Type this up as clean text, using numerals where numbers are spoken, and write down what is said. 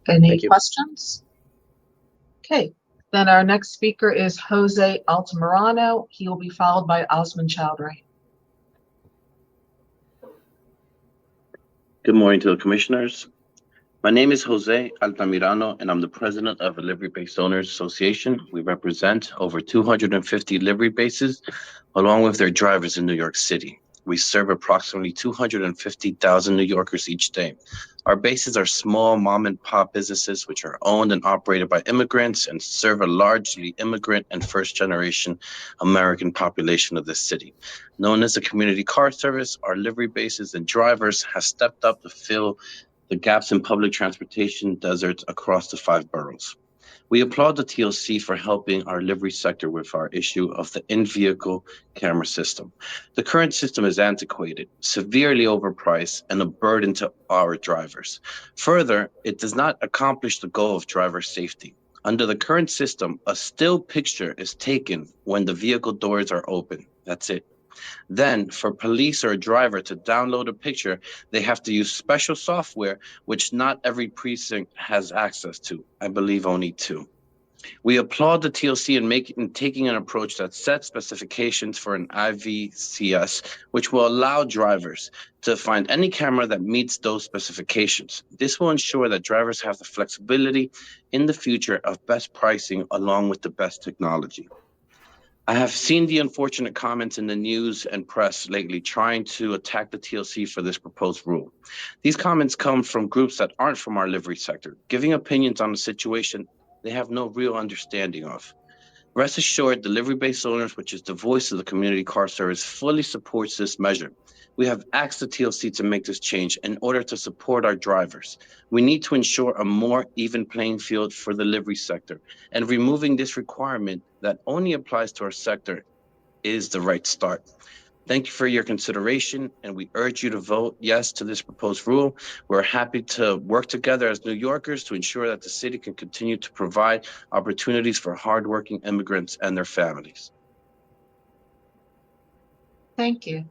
Any Thank you. questions? Okay, then our next speaker is José Altamirano. He will be followed by Osman Chowdhury. Good morning to the commissioners. My name is Jose Altamirano, and I'm the president of the Livery Base Owners Association. We represent over 250 livery bases, along with their drivers in New York City. We serve approximately 250,000 New Yorkers each day. Our bases are small mom and pop businesses which are owned and operated by immigrants and serve a largely immigrant and first generation American population of this city. Known as a community car service, our livery bases and drivers have stepped up to fill the gaps in public transportation deserts across the 5 boroughs. We applaud the TLC for helping our livery sector with our issue of the in-vehicle camera system. The current system is antiquated, severely overpriced, and a burden to our drivers. Further, it does not accomplish the goal of driver safety. Under the current system, a still picture is taken when the vehicle doors are open. That's it. Then, for police or a driver to download a picture, they have to use special software, which not every precinct has access to. I believe only two. We applaud the TLC in taking an approach that sets specifications for an IVCS, which will allow drivers to find any camera that meets those specifications. This will ensure that drivers have the flexibility in the future of best pricing along with the best technology. I have seen the unfortunate comments in the news and press lately trying to attack the TLC for this proposed rule. These comments come from groups that aren't from our livery sector, giving opinions on a situation they have no real understanding of. Rest assured, Delivery Based Owners, which is the voice of the community car service, fully supports this measure. We have asked the TLC to make this change in order to support our drivers. We need to ensure a more even playing field for the livery sector, and removing this requirement that only applies to our sector is the right start. Thank you for your consideration, and we urge you to vote yes to this proposed rule. We're happy to work together as New Yorkers to ensure that the city can continue to provide opportunities for hardworking immigrants and their families. Thank you.